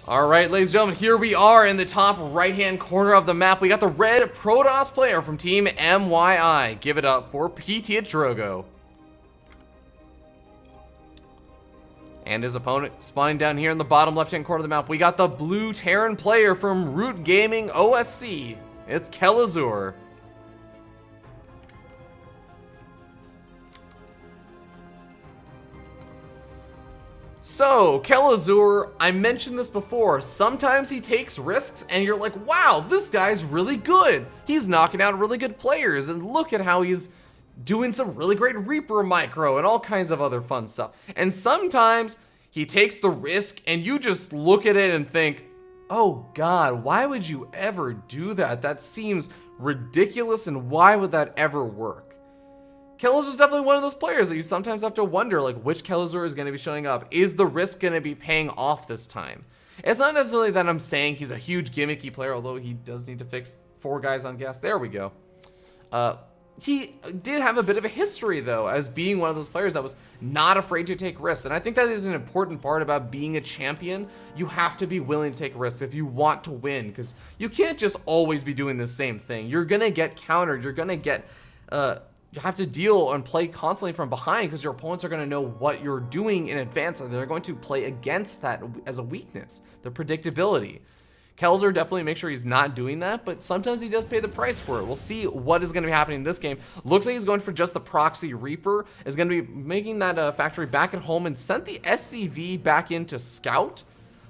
All right, ladies and gentlemen, here we are in the top right-hand corner of the map. We got the red Protoss player from Team MYI. Give it up for PtitDrogo. And his opponent spawning down here in the bottom left-hand corner of the map. We got the blue Terran player from Root Gaming OSC. It's Kelazhur. So, Kelazhur, I mentioned this before, sometimes he takes risks and you're like, wow, this guy's really good. He's knocking out really good players and look at how he's doing some really great Reaper micro and all kinds of other fun stuff. And sometimes he takes the risk and you just look at it and think, oh God, why would you ever do that? That seems ridiculous, and why would that ever work? Kelazhur is definitely one of those players that you sometimes have to wonder, like, which Kelazhur is going to be showing up. Is the risk going to be paying off this time? It's not necessarily that I'm saying he's a huge gimmicky player, although he does need to fix 4 guys on gas. There we go. He did have a bit of a history, though, as being one of those players that was not afraid to take risks. And I think that is an important part about being a champion. You have to be willing to take risks if you want to win, because you can't just always be doing the same thing. You're going to get countered. You're going to get... you have to deal and play constantly from behind because your opponents are going to know what you're doing in advance, and they're going to play against that as a weakness, the predictability. Kelazhur definitely makes sure he's not doing that, but sometimes he does pay the price for it. We'll see what is going to be happening in this game. Looks like he's going for just the proxy Reaper, is going to be making that factory back at home and sent the SCV back into Scout.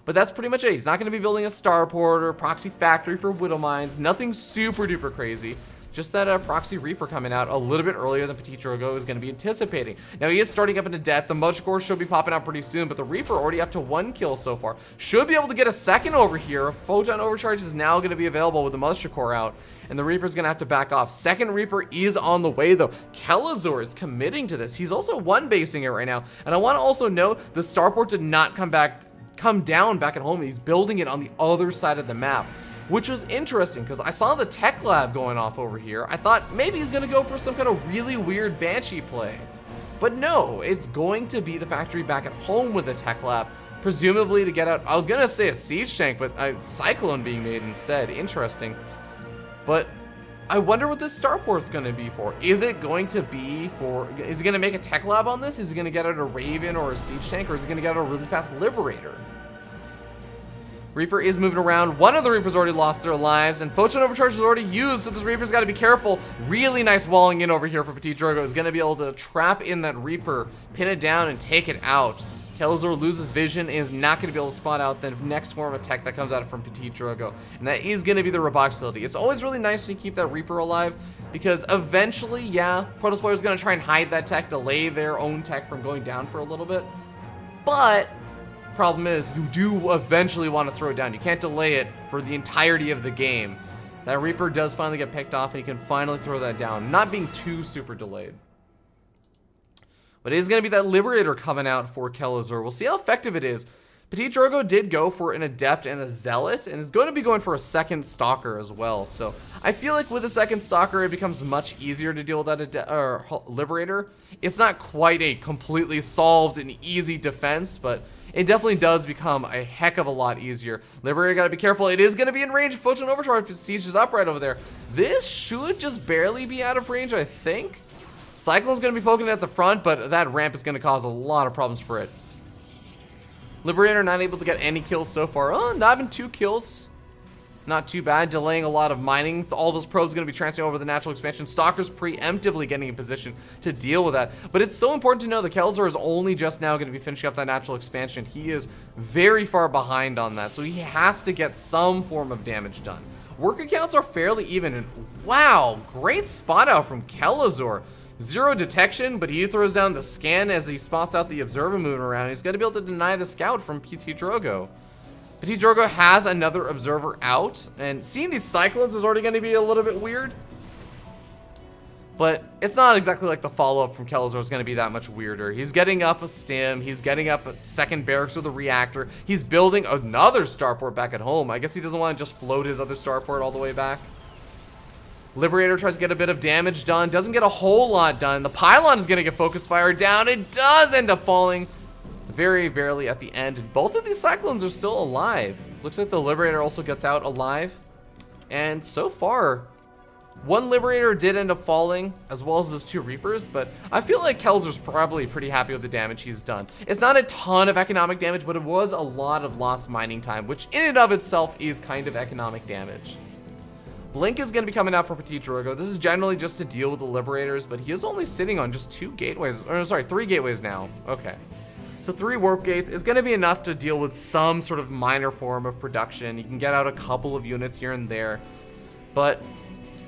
But that's pretty much it. He's not going to be building a starport or proxy factory for Widow Mines. Nothing super duper crazy. Just that proxy Reaper coming out a little bit earlier than PtitDrogo is going to be anticipating. Now, he is starting up into death. The Mudcore should be popping out pretty soon, but the Reaper already up to 1 kill so far. Should be able to get a second over here. Photon Overcharge is now going to be available with the Mudcore out, and the Reaper's going to have to back off. Second Reaper is on the way, though. Kelazhur is committing to this. He's also one-basing it right now, and I want to also note the starport did not come down back at home. He's building it on the other side of the map, which was interesting because I saw the tech lab going off over here. I thought maybe he's going to go for some kind of really weird Banshee play. But no, it's going to be the factory back at home with the tech lab, presumably to get out. I was going to say a siege tank, but a Cyclone being made instead. Interesting. But I wonder what this starport's going to be for. Is it going to be for, is he going to make a tech lab on this? Is he going to get out a Raven or a siege tank, or is he going to get out a really fast Liberator? Reaper is moving around. One of the Reapers already lost their lives, and Photon Overcharge is already used, so this Reaper's got to be careful. Really nice walling in over here for PtitDrogo. Is going to be able to trap in that Reaper, pin it down, and take it out. Kelazhur loses vision and is not going to be able to spot out the next form of tech that comes out from PtitDrogo, and that is going to be the robotics facility. It's always really nice when you keep that Reaper alive, because eventually, yeah, Protoss players are going to try and hide that tech, delay their own tech from going down for a little bit, but problem is, you do eventually want to throw it down. You can't delay it for the entirety of the game. That Reaper does finally get picked off, and you can finally throw that down, not being too super delayed. But it is going to be that Liberator coming out for Kelazhur. We'll see how effective it is. PtitDrogo did go for an Adept and a Zealot, and is going to be going for a second Stalker as well. So I feel like with a second Stalker, it becomes much easier to deal with that Liberator. It's not quite a completely solved and easy defense, but it definitely does become a heck of a lot easier. Liberator got to be careful. It is going to be in range. Photon Overcharge if it sieges up right over there. This should just barely be out of range, I think. Cyclone's going to be poking at the front, but that ramp is going to cause a lot of problems for it. Liberator not able to get any kills so far. Oh, not even 2 kills. Not too bad, delaying a lot of mining. All those probes going to be transferring over the natural expansion. Stalker's preemptively getting in position to deal with that. But it's so important to know that Kelazhur is only just now going to be finishing up that natural expansion. He is very far behind on that, so he has to get some form of damage done. Worker counts are fairly even, and wow, great spot out from Kelazhur. 0 detection, but he throws down the scan as he spots out the observer moving around. He's going to be able to deny the scout from PtitDrogo. PtitDrogo has another observer out, and seeing these Cyclones is already going to be a little bit weird. But it's not exactly like the follow-up from Kelazhur is going to be that much weirder. He's getting up a stim, he's getting up a second barracks with a reactor, he's building another starport back at home. I guess he doesn't want to just float his other starport all the way back. Liberator tries to get a bit of damage done, doesn't get a whole lot done. The pylon is going to get focus fire down. It does end up falling. very barely at the end. And both of these Cyclones are still alive. Looks like the Liberator also gets out alive. And so far, one Liberator did end up falling, as well as those 2 Reapers, but I feel like Kelazhur's probably pretty happy with the damage he's done. It's not a ton of economic damage, but it was a lot of lost mining time, which in and of itself is kind of economic damage. Blink is going to be coming out for PtitDrogo. This is generally just to deal with the Liberators, but he is only sitting on just 2 gateways, or sorry, 3 gateways now. Okay. So 3 warp gates is going to be enough to deal with some sort of minor form of production. You can get out a couple of units here and there, but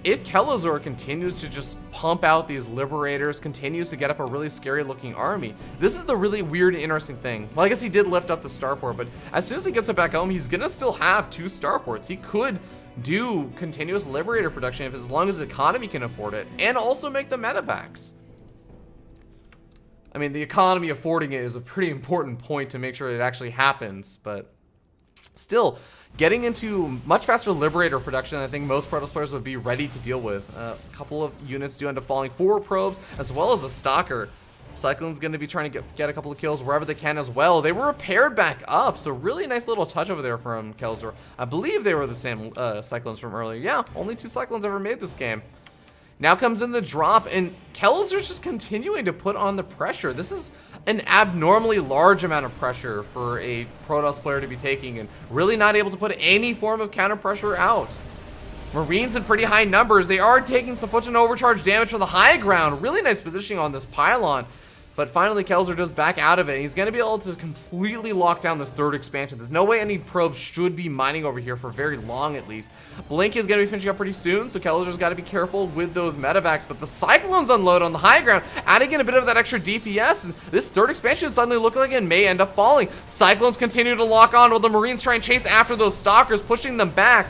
if Kelazhur continues to just pump out these Liberators, continues to get up a really scary looking army, this is the really weird and interesting thing. Well, I guess he did lift up the starport, but as soon as he gets it back home, he's gonna still have 2 starports. He could do continuous Liberator production if as long as the economy can afford it, and also make the medevacs. I mean, the economy affording it is a pretty important point to make sure it actually happens, but still, getting into much faster Liberator production than I think most Protoss players would be ready to deal with. A couple of units do end up falling, 4 probes, as well as a Stalker. Cyclone's going to be trying to get a couple of kills wherever they can as well. They were repaired back up, so really nice little touch over there from Kelazhur. I believe they were the same Cyclones from earlier. Yeah, only 2 Cyclones ever made this game. Now comes in the drop, and Kelazhur's just continuing to put on the pressure. This is an abnormally large amount of pressure for a Protoss player to be taking, and really not able to put any form of counter pressure out. Marines in pretty high numbers. They are taking some foot and overcharge damage from the high ground. Really nice positioning on this pylon. But finally, Kelazhur does back out of it. He's going to be able to completely lock down this 3rd expansion. There's no way any probes should be mining over here for very long, at least. Blink is going to be finishing up pretty soon, so Kelazhur's got to be careful with those medevacs. But the Cyclones unload on the high ground, adding in a bit of that extra DPS. And this 3rd expansion suddenly looking like it may end up falling. Cyclones continue to lock on while the Marines try and chase after those Stalkers, pushing them back.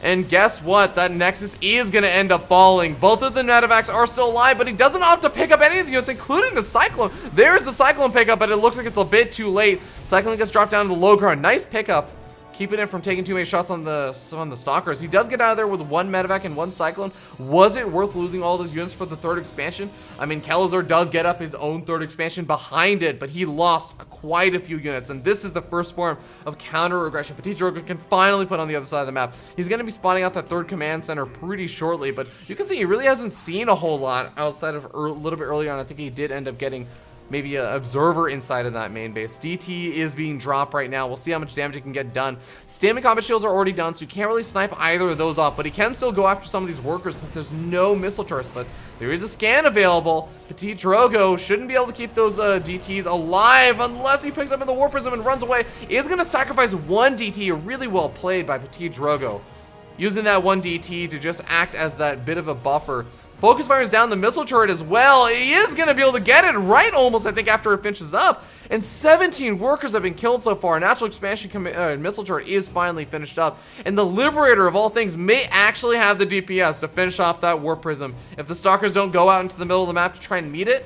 And guess what? That Nexus is going to end up falling. Both of the medevacs are still alive, but he doesn't opt to pick up any of the units, including the Cyclone. There's the Cyclone pickup, but it looks like it's a bit too late. Cyclone gets dropped down to the low ground. Nice pickup, keeping him from taking too many shots on the Stalkers. He does get out of there with 1 medevac and 1 Cyclone. Was it worth losing all those units for the 3rd expansion? I mean, Kelazhur does get up his own 3rd expansion behind it, but he lost quite a few units, and this is the first form of counter-aggression PtitDrogo can finally put on the other side of the map. He's going to be spawning out that 3rd command center pretty shortly, but you can see he really hasn't seen a whole lot outside of a little bit earlier on. I think he did end up getting maybe an observer inside of that main base. DT is being dropped right now. We'll see how much damage he can get done. Standing combat shields are already done, so you can't really snipe either of those off, but he can still go after some of these workers since there's no missile turrets, but there is a scan available. PtitDrogo shouldn't be able to keep those DTs alive unless he picks up in the Warp Prism and runs away. He is going to sacrifice 1 DT, really well played by PtitDrogo, using that 1 DT to just act as that bit of a buffer. Focus fire is down the missile turret as well. He is going to be able to get it right almost, I think, after it finishes up. And 17 workers have been killed so far. Natural expansion missile turret is finally finished up. And the Liberator, of all things, may actually have the DPS to finish off that Warp Prism. If the Stalkers don't go out into the middle of the map to try and meet it,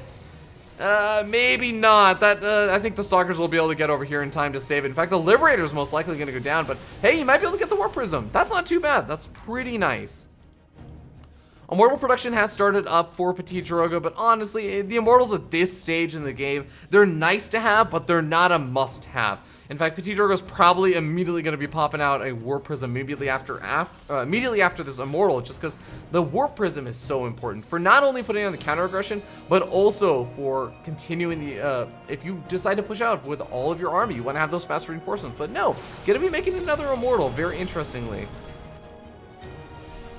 maybe not. I think the Stalkers will be able to get over here in time to save it. In fact, the Liberator is most likely going to go down. But hey, you might be able to get the Warp Prism. That's not too bad. That's pretty nice. Immortal production has started up for PtitDrogo, but honestly, the Immortals at this stage in the game, they're nice to have, but they're not a must-have. In fact, PtitDrogo is probably immediately going to be popping out a Warp Prism immediately after this Immortal, just because the Warp Prism is so important for not only putting on the counter aggression, but also for continuing the, if you decide to push out with all of your army, you want to have those fast reinforcements. But no, going to be making another Immortal, very interestingly.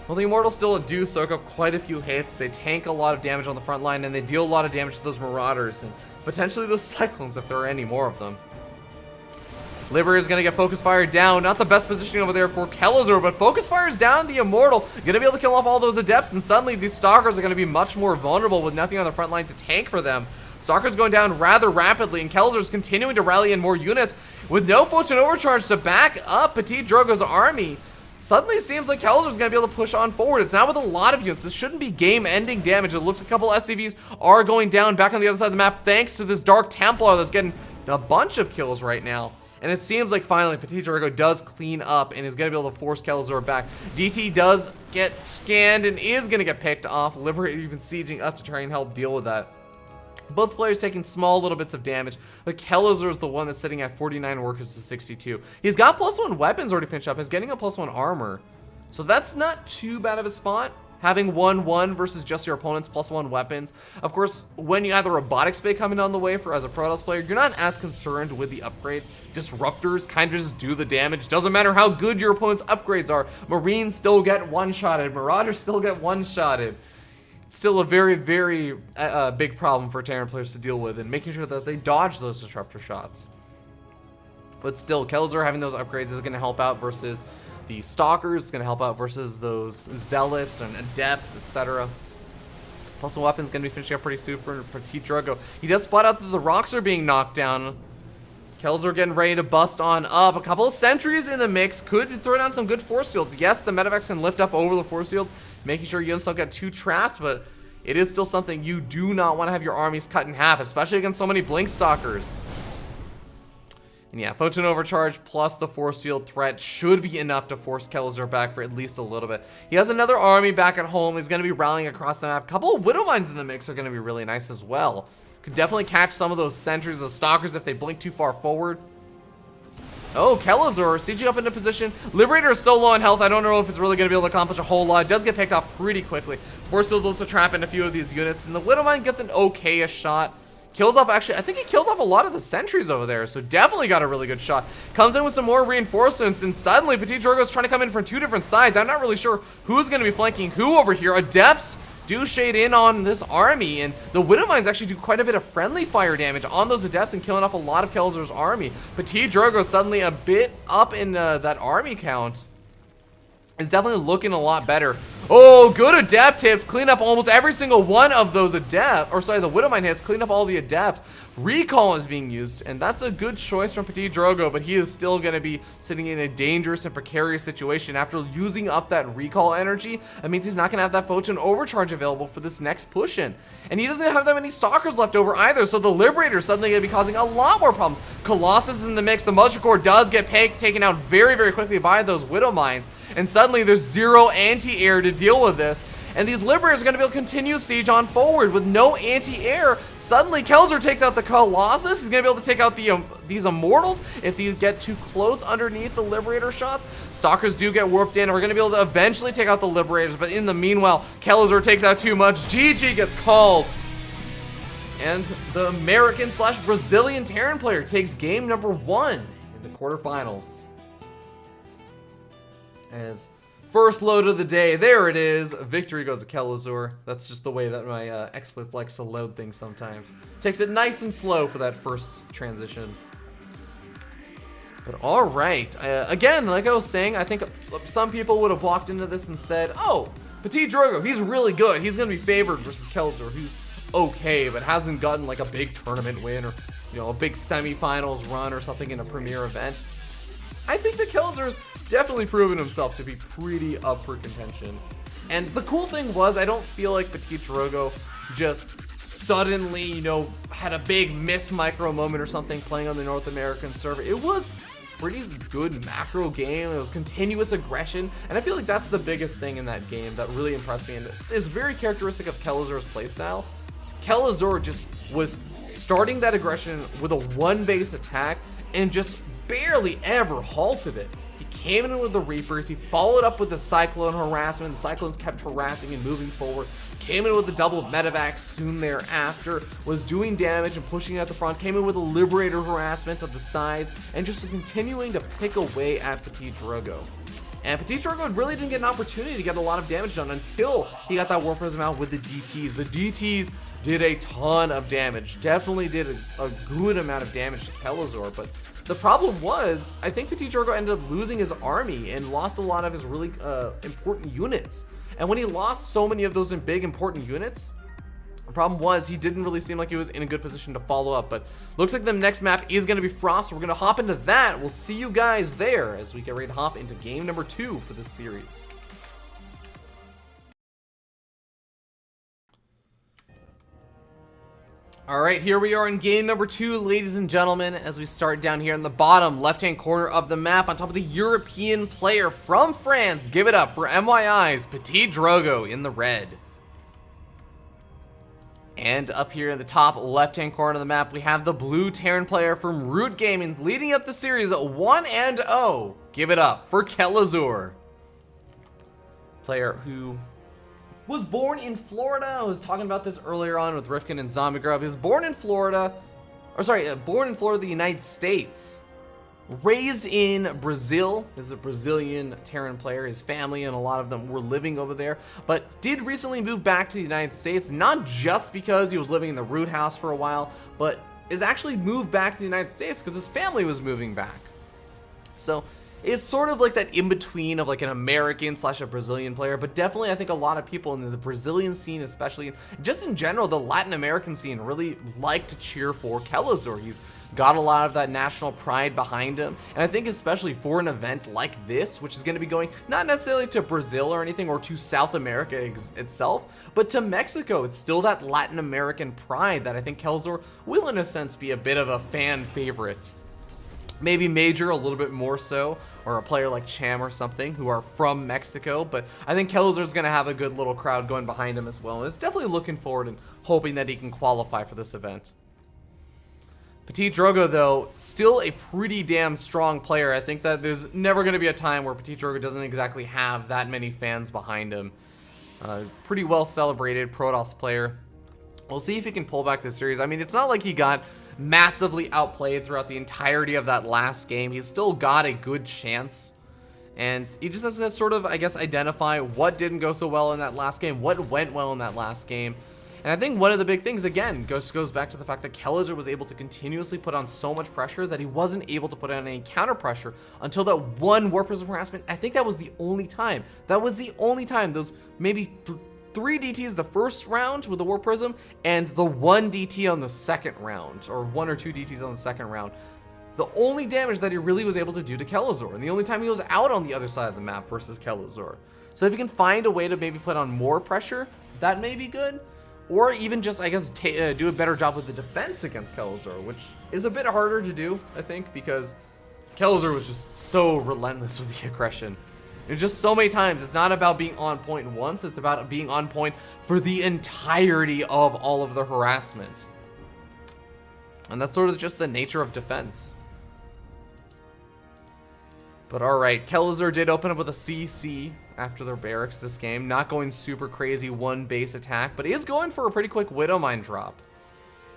Well, the Immortals still do soak up quite a few hits. They tank a lot of damage on the front line, and they deal a lot of damage to those Marauders, and potentially those Cyclones if there are any more of them. Liberator is going to get Focus Fire down. Not the best positioning over there for Kelazhur, but Focus Fire is down the Immortal. Going to be able to kill off all those Adepts, and suddenly these Stalkers are going to be much more vulnerable with nothing on the front line to tank for them. Stalker's going down rather rapidly, and Kelazhur's continuing to rally in more units with no Photon Overcharge to back up PtitDrogo's army. Suddenly seems like Kelazhur's going to be able to push on forward. It's now with a lot of units. This shouldn't be game-ending damage. It looks like a couple SCVs are going down back on the other side of the map thanks to this Dark Templar that's getting a bunch of kills right now. And it seems like finally PtitDrogo does clean up and is going to be able to force Kelazhur back. DT does get scanned and is going to get picked off. Liberator even sieging up to try and help deal with that. Both players taking small little bits of damage, but Kelazhur is the one that's sitting at 49 workers to 62. He's got +1 weapons already finished up. He's getting a +1 armor. So that's not too bad of a spot. Having 1-1 versus just your opponent's +1 weapons. Of course, when you have the robotics bay coming on the way for as a Protoss player, you're not as concerned with the upgrades. Disruptors kind of just do the damage. Doesn't matter how good your opponent's upgrades are. Marines still get one-shotted. Marauders still get one-shotted. It's still a very, very big problem for Terran players to deal with, and making sure that they dodge those disruptor shots. But still, Kelazhur having those upgrades is going to help out versus the Stalkers. It's going to help out versus those Zealots and Adepts, etc. Plus, the weapon's going to be finishing up pretty soon for PtitDrogo. He does spot out that the rocks are being knocked down. Kelazhur getting ready to bust on up. A couple of sentries in the mix could throw down some good force fields. Yes, the medevacs can lift up over the force fields, making sure units don't get too trapped, but it is still something you do not want to have your armies cut in half, especially against so many Blink Stalkers. And yeah, Photon Overcharge plus the force field threat should be enough to force Kelazhur back for at least a little bit. He has another army back at home. He's going to be rallying across the map. A couple of Widow Mines in the mix are going to be really nice as well. Could definitely catch some of those sentries, those Stalkers, if they blink too far forward. Oh, Kelazhur sieging up into position. Liberator is so low on health, I don't know if it's really going to be able to accomplish a whole lot. It does get picked off pretty quickly. Force fields also trap in a few of these units, and the Widow Mine gets an okay-ish shot. Kills off, actually, I think he killed off a lot of the sentries over there, so definitely got a really good shot. Comes in with some more reinforcements, and suddenly PtitDrogo is trying to come in from two different sides. I'm not really sure who's going to be flanking who over here. Adepts do shade in on this army, and the Widow Mines actually do quite a bit of friendly fire damage on those Adepts and killing off a lot of Kelazhur's army. PtitDrogo suddenly a bit up in that army count. Is definitely looking a lot better. Oh, good Adept hits. Clean up almost every single one of those Adept, or sorry, the Widow Mine hits. Clean up all the Adepts. Recall is being used, and that's a good choice from PtitDrogo, but he is still going to be sitting in a dangerous and precarious situation after using up that recall energy. That means he's not going to have that Photon Overcharge available for this next push in. And he doesn't have that many Stalkers left over either, so the Liberator is suddenly going to be causing a lot more problems. Colossus is in the mix. The Militia Corps does get taken out very, very quickly by those Widow Mines. And suddenly there's zero anti-air to deal with this. And these Liberators are going to be able to continue siege on forward with no anti-air. Suddenly Kelazhur takes out the Colossus. He's going to be able to take out these Immortals if these get too close underneath the Liberator shots. Stalkers do get warped in, and we're going to be able to eventually take out the Liberators. But in the meanwhile, Kelazhur takes out too much. GG gets called. And the American/Brazilian Terran player takes game number 1 in the quarterfinals. As first load of the day, there it is. Victory goes to Kelazhur. That's just the way that my XSplits likes to load things sometimes. Takes it nice and slow for that first transition. But all right. Again, like I was saying, I think some people would have walked into this and said, oh, PtitDrogo, he's really good. He's going to be favored versus Kelazhur, who's okay, but hasn't gotten like a big tournament win or, you know, a big semifinals run or something in a premier event. I think that Kelazhur's definitely proven himself to be pretty up for contention. And the cool thing was, I don't feel like PtitDrogo just suddenly, you know, had a big miss micro moment or something playing on the North American server. It was pretty good macro game. It was continuous aggression, and I feel like that's the biggest thing in that game that really impressed me and is very characteristic of Kelazhur's playstyle. Kelazhur just was starting that aggression with a one base attack and just barely ever halted it. He came in with the Reapers, he followed up with the Cyclone harassment, the Cyclones kept harassing and moving forward, came in with the double medevac soon thereafter, was doing damage and pushing at the front, came in with a Liberator harassment at the sides, and just continuing to pick away at PtitDrogo. And PtitDrogo really didn't get an opportunity to get a lot of damage done until he got that War Prism out with the DTs. The DTs did a ton of damage, definitely did a good amount of damage to Kelazhur, but the problem was, I think PtitDrogo ended up losing his army and lost a lot of his really important units. And when he lost so many of those big important units, the problem was he didn't really seem like he was in a good position to follow up. But looks like the next map is going to be Frost. So we're going to hop into that. We'll see you guys there as we get ready to hop into game number 2 for this series. All right, here we are in game number 2, ladies and gentlemen, as we start down here in the bottom left-hand corner of the map on top of the European player from France. Give it up for MYI's PtitDrogo in the red. And up here in the top left-hand corner of the map, we have the blue Terran player from Root Gaming leading up the series at 1-0. Give it up for Kelazhur. Player who was born in Florida. I was talking about this earlier on with Rifkin and Zombie Grub. He was born in Florida, the United States. Raised in Brazil. Is a Brazilian Terran player. His family and a lot of them were living over there, but did recently move back to the United States, not just because he was living in the Root House for a while, but is actually moved back to the United States because his family was moving back. So it's sort of like that in between of like an American / a Brazilian player, but definitely I think a lot of people in the Brazilian scene, especially just in general, the Latin American scene, really like to cheer for Kelazhur. He's got a lot of that national pride behind him, and I think especially for an event like this, which is going to be going not necessarily to Brazil or anything, or to South America itself, but to Mexico. It's still that Latin American pride that I think Kelazhur will in a sense be a bit of a fan favorite. Maybe Major a little bit more so, or a player like Cham or something who are from Mexico, but I think Kelazhur is going to have a good little crowd going behind him as well. And it's definitely looking forward and hoping that he can qualify for this event. PtitDrogo, though, still a pretty damn strong player. I think that there's never going to be a time where PtitDrogo doesn't exactly have that many fans behind him. Pretty well celebrated Protoss player. We'll see if he can pull back this series. I mean, it's not like he got massively outplayed throughout the entirety of that last game. He's still got a good chance, and he just has to sort of, I guess, identify what didn't go so well in that last game, what went well in that last game. And I think one of the big things, again, goes back to the fact that Kelazhur was able to continuously put on so much pressure that he wasn't able to put on any counter pressure until that one Warp Prism harassment. I think that was the only time. Those maybe 3 DTs the first round with the Warp Prism, and the 1 DT on the second round, or 1 or 2 DTs on the second round. The only damage that he really was able to do to Kelazhur, and the only time he was out on the other side of the map versus Kelazhur. So if you can find a way to maybe put on more pressure, that may be good. Or even just, I guess, do a better job with the defense against Kelazhur, which is a bit harder to do, I think, because Kelazhur was just so relentless with the aggression. And just so many times, it's not about being on point once, it's about being on point for the entirety of all of the harassment. And that's sort of just the nature of defense. But alright, Kelazhur did open up with a CC after their barracks this game. Not going super crazy one base attack, but is going for a pretty quick Widow Mine drop.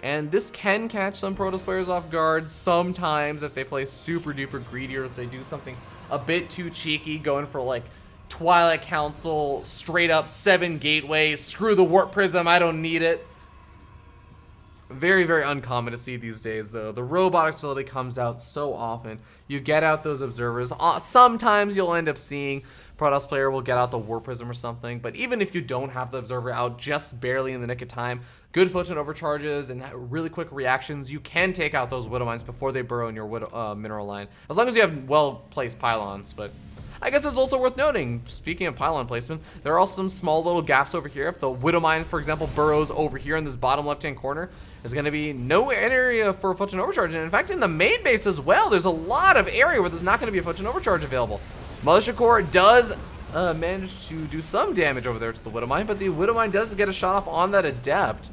And this can catch some Protoss players off guard sometimes if they play super duper greedy, or if they do something a bit too cheeky, going for like Twilight Council, straight up 7 gateways, screw the Warp Prism, I don't need it. Very, very uncommon to see these days, though. The robotic facility comes out so often. You get out those observers. Sometimes you'll end up seeing Protoss player will get out the Warp Prism or something, but even if you don't have the observer out just barely in the nick of time, good photon overcharges and really quick reactions, you can take out those Widow Mines before they burrow in your mineral line, as long as you have well-placed pylons. But I guess it's also worth noting, speaking of pylon placement, there are also some small little gaps over here. If the Widow Mine, for example, burrows over here in this bottom left-hand corner, there's going to be no area for a photon overcharge. And in fact, in the main base as well, there's a lot of area where there's not going to be a photon overcharge available. Militia Corps does manage to do some damage over there to the Widow Mine, but the Widow Mine does get a shot off on that Adept.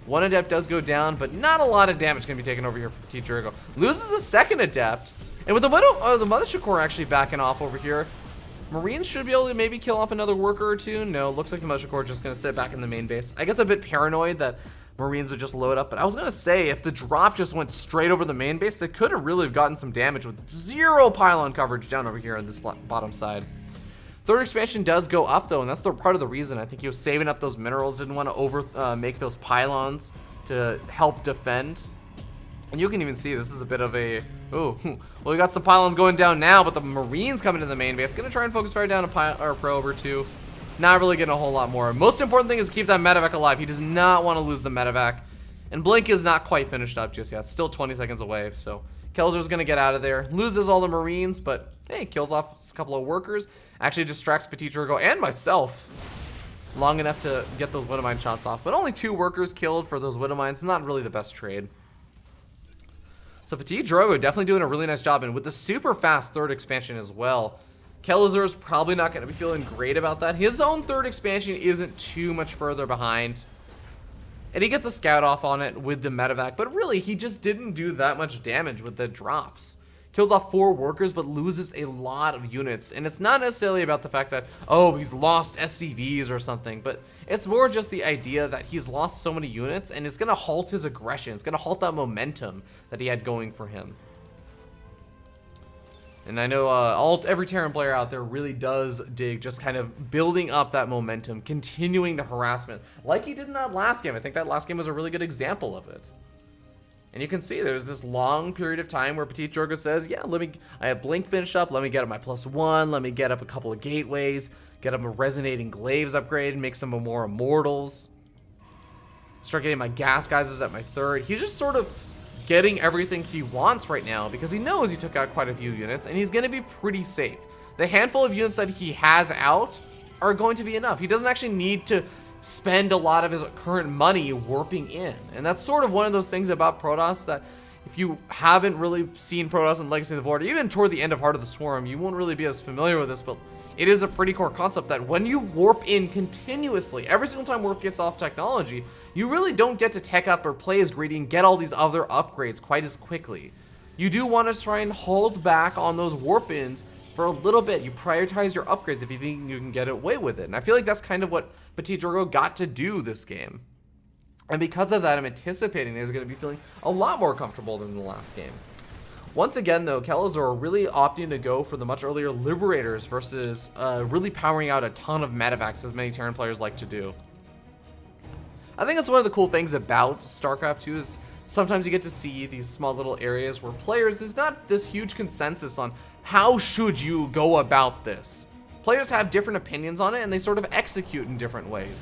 One Adept does go down, but not a lot of damage can be taken over here for PtitDrogo. Loses a second Adept, and with the Militia Corps actually backing off over here, Marines should be able to maybe kill off another worker or two. No, looks like the Militia Corps just going to sit back in the main base. I guess a bit paranoid that Marines would just load up, but I was going to say, if the drop just went straight over the main base, they could have really gotten some damage with 0 pylon coverage down over here on this bottom side. Third expansion does go up, though, and that's part of the reason. I think he was saving up those minerals, didn't want to make those pylons to help defend. And you can even see this is a bit of a, well, we got some pylons going down now, but the Marines coming to the main base. Gonna try and focus fire down a probe or two. Not really getting a whole lot more. Most important thing is keep that medevac alive. He does not want to lose the medevac. And Blink is not quite finished up just yet. Still 20 seconds away, so Kelazhur's gonna get out of there. Loses all the Marines, but hey, kills off a couple of workers. Actually distracts PtitDrogo and myself long enough to get those Widow Mine shots off. But only 2 workers killed for those Widow Mines. Not really the best trade. So PtitDrogo definitely doing a really nice job, and with the super fast third expansion as well, Kelazhur is probably not going to be feeling great about that. His own third expansion isn't too much further behind. And he gets a scout off on it with the medevac, but really, he just didn't do that much damage with the drops. Kills off 4 workers, but loses a lot of units. And it's not necessarily about the fact that, oh, he's lost SCVs or something, but it's more just the idea that he's lost so many units, and it's going to halt his aggression. It's going to halt that momentum that he had going for him. And I know every Terran player out there really does dig just kind of building up that momentum, continuing the harassment, like he did in that last game. I think that last game was a really good example of it. And you can see there's this long period of time where PtitDrogo says, yeah, I have Blink finished up, let me get up my +1, let me get up a couple of gateways, get up a Resonating Glaives upgrade, make some more Immortals, start getting my Gas Geysers at my 3rd. He's just sort of getting everything he wants right now because he knows he took out quite a few units and he's going to be pretty safe. The handful of units that he has out are going to be enough. He doesn't actually need to spend a lot of his current money warping in. And that's sort of one of those things about Protoss that if you haven't really seen Protoss in Legacy of the Void, even toward the end of Heart of the Swarm, you won't really be as familiar with this, but it is a pretty core concept that when you warp in continuously, every single time warp gets off technology, you really don't get to tech up or play as greedy and get all these other upgrades quite as quickly. You do want to try and hold back on those warp ins for a little bit. You prioritize your upgrades if you think you can get away with it. And I feel like that's kind of what PtitDrogo got to do this game. And because of that, I'm anticipating that he's going to be feeling a lot more comfortable than the last game. Once again, though, Kelazhur really opting to go for the much earlier Liberators versus really powering out a ton of medevacs, as many Terran players like to do. I think that's one of the cool things about StarCraft 2 is sometimes you get to see these small little areas where players, there's not this huge consensus on how should you go about this. Players have different opinions on it and they sort of execute in different ways.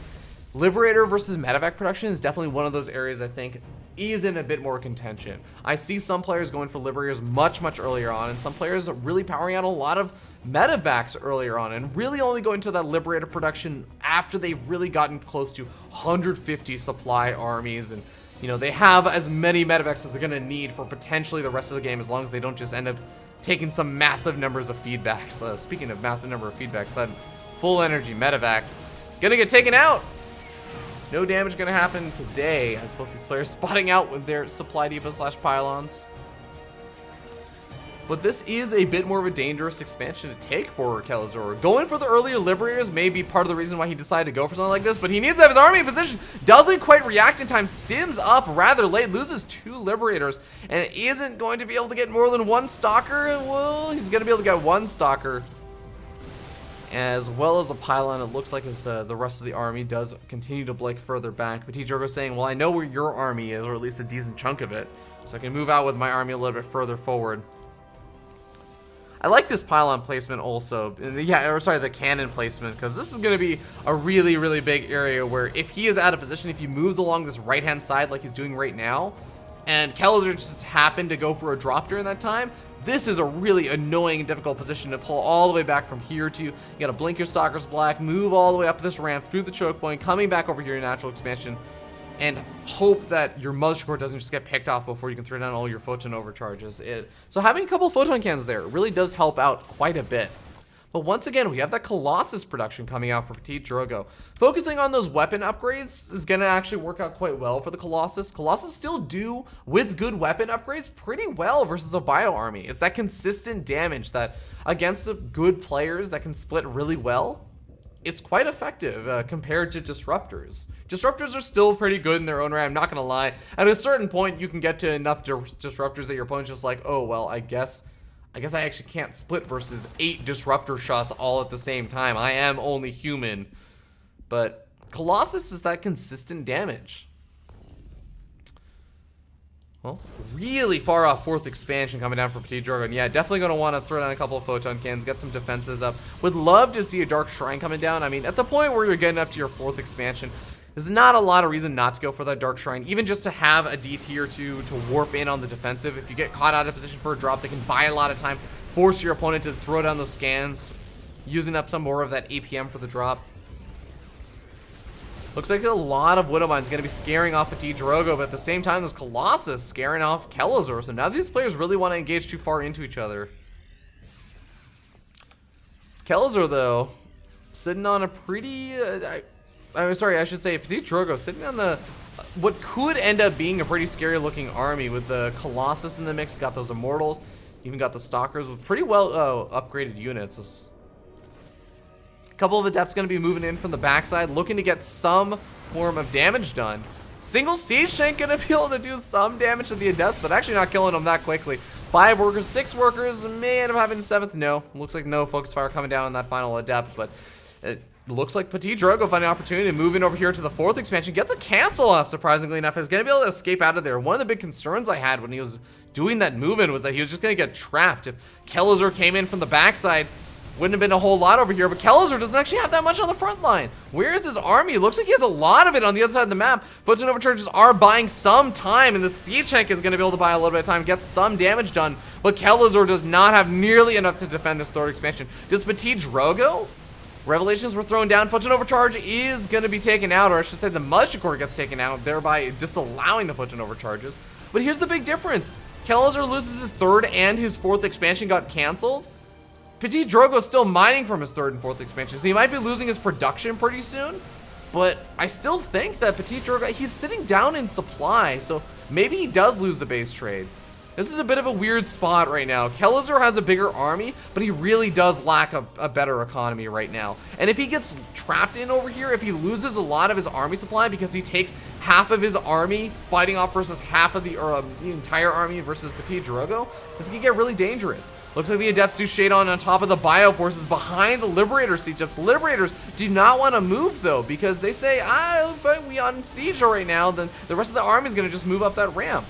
Liberator versus medevac production is definitely one of those areas I think is in a bit more contention. I see some players going for Liberators much earlier on, and some players are really powering out a lot of medevacs earlier on, and really only going to that Liberator production after they've really gotten close to 150 supply armies, and you know, they have as many medevacs as they're gonna need for potentially the rest of the game, as long as they don't just end up taking some massive numbers of feedbacks. Speaking of massive number of feedbacks, that full energy medevac gonna get taken out. No damage gonna happen today, as both these players spotting out with their supply depot / pylons. But this is a bit more of a dangerous expansion to take for Kelazhur. Going for the earlier Liberators may be part of the reason why he decided to go for something like this, but he needs to have his army in position. Doesn't quite react in time, stims up rather late, loses 2 Liberators, and isn't going to be able to get more than 1 Stalker. Well, he's gonna be able to get 1 Stalker, as well as a pylon. It looks like as the rest of the army does continue to blink further back. PtitDrogo saying, well, I know where your army is, or at least a decent chunk of it, so I can move out with my army a little bit further forward. I like this pylon placement also, the cannon placement, because this is going to be a really big area where if he is out of position, if he moves along this right-hand side like he's doing right now, and Kelazhur just happened to go for a drop during that time, this is a really annoying and difficult position to pull all the way back from here to, you gotta blink your Stalkers black, move all the way up this ramp through the choke point, coming back over here in natural expansion, and hope that your Mothership Core doesn't just get picked off before you can throw down all your photon overcharges. So having a couple of photon cannons there really does help out quite a bit. But once again, we have that Colossus production coming out for PtitDrogo. Focusing on those weapon upgrades is going to actually work out quite well for the Colossus. Colossus still do, with good weapon upgrades, pretty well versus a bio army. It's that consistent damage that against the good players that can split really well, it's quite effective compared to Disruptors. Disruptors are still pretty good in their own right, I'm not going to lie. At a certain point, you can get to enough Disruptors that your opponent's just like, oh, well, I guess I actually can't split versus 8 Disruptor shots all at the same time. I am only human. But Colossus is that consistent damage. Well, really far off 4th expansion coming down for PtitDrogo. And yeah, definitely going to want to throw down a couple of photon cannons, get some defenses up. Would love to see a Dark Shrine coming down. I mean, at the point where you're getting up to your 4th expansion, there's not a lot of reason not to go for that Dark Shrine, even just to have a DT or 2 to warp in on the defensive. If you get caught out of position for a drop, they can buy a lot of time, force your opponent to throw down those scans, using up some more of that APM for the drop. Looks like a lot of Widowmine is going to be scaring off PtitDrogo, but at the same time, there's Colossus scaring off Kelazhur. So now these players really want to engage too far into each other. Kelazhur, though, sitting on a pretty... I should say PtitDrogo sitting on what could end up being a pretty scary looking army with the Colossus in the mix. Got those Immortals, even got the Stalkers with pretty well upgraded units. A couple of Adepts going to be moving in from the backside, looking to get some form of damage done. Single Siege Tank going to be able to do some damage to the Adepts, but actually not killing them that quickly. 5 workers, 6 workers, may end up having 7th. No, looks like no Focus Fire coming down on that final Adept, but it looks like PtitDrogo finding an opportunity to move in over here to the 4th expansion. Gets a cancel off, surprisingly enough. Is going to be able to escape out of there. One of the big concerns I had when he was doing that move-in was that he was just going to get trapped. If Kelazhur came in from the backside, wouldn't have been a whole lot over here, but Kelazhur doesn't actually have that much on the front line. Where is his army? Looks like he has a lot of it on the other side of the map. Foot and overcharges are buying some time, and the Siege Tank is going to be able to buy a little bit of time, get some damage done, but Kelazhur does not have nearly enough to defend this 3rd expansion. Does PtitDrogo? Revelations were thrown down. Foot and overcharge is going to be taken out, or I should say the Militia Corps gets taken out, thereby disallowing the Foot and overcharges. But here's the big difference. Kelazhur loses his 3rd and his 4th expansion got canceled. PtitDrogo is still mining from his 3rd and 4th expansions. So he might be losing his production pretty soon, but I still think that PtitDrogo, he's sitting down in supply, so maybe he does lose the base trade. This is a bit of a weird spot right now. Kelazhur has a bigger army, but he really does lack a better economy right now. And if he gets trapped in over here, if he loses a lot of his army supply because he takes half of his army fighting off versus half of the entire army versus PtitDrogo, this can get really dangerous. Looks like the Adepts do shade on top of the Bioforces behind the Liberator siege ups. Liberators do not want to move though, because they say, if we on siege right now, then the rest of the army is going to just move up that ramp.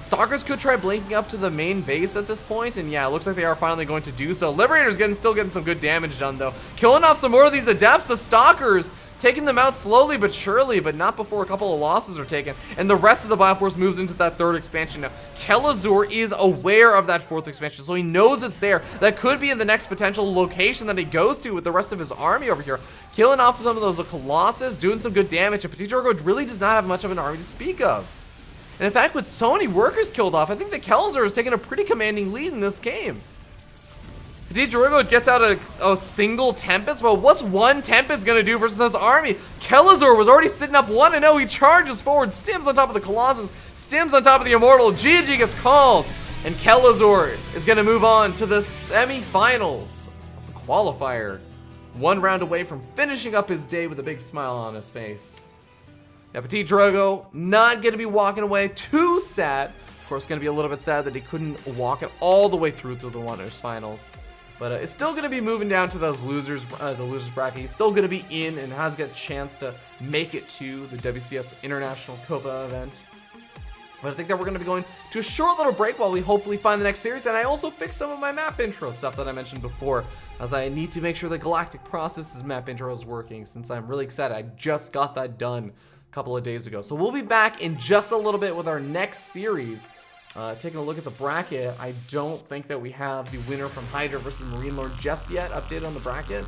Stalkers could try blinking up to the main base at this point, and yeah, it looks like they are finally going to do so. Liberator's still getting some good damage done though. Killing off some more of these Adepts, the Stalkers taking them out slowly but surely, but not before a couple of losses are taken. And the rest of the Bioforce moves into that 3rd expansion now. Kelazhur is aware of that 4th expansion, so he knows it's there. That could be in the next potential location that he goes to with the rest of his army over here. Killing off some of those Colossus, doing some good damage, and PtitDrogo really does not have much of an army to speak of. And in fact, with so many workers killed off, I think that Kelazhur is taking a pretty commanding lead in this game. PtitDrogo gets out a single Tempest, but what's one Tempest gonna do versus this army? Kelazhur was already sitting up 1-0. He charges forward, stims on top of the Colossus, stims on top of the Immortal. GG gets called, and Kelazhur is gonna move on to the semi-finals of the Qualifier. 1 round away from finishing up his day with a big smile on his face. Now, PtitDrogo not going to be walking away. Too sad. Of course, going to be a little bit sad that he couldn't walk it all the way through the winners finals. But it's still going to be moving down to those losers, the losers bracket. He's still going to be in and has got a chance to make it to the WCS International Copa event. But I think that we're going to be going to a short little break while we hopefully find the next series. And I also fixed some of my map intro stuff that I mentioned before, as I need to make sure the Galactic Processes map intro is working, since I'm really excited. I just got that done couple of days ago. So we'll be back in just a little bit with our next series. Taking a look at the bracket, I don't think that we have the winner from Hydra versus Marine Lord just yet updated on the bracket.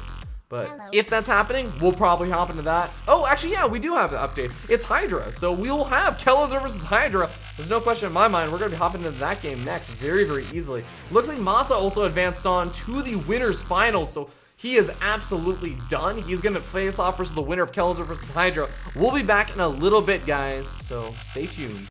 But if that's happening, we'll probably hop into that. Oh, actually, yeah, we do have an update. It's Hydra, so we will have Kelazhur versus Hydra. There's no question in my mind. We're going to be hopping into that game next very, very easily. Looks like Masa also advanced on to the winners finals, so he is absolutely done. He's going to face off versus the winner of Kelazhur versus Hydra. We'll be back in a little bit, guys, so stay tuned.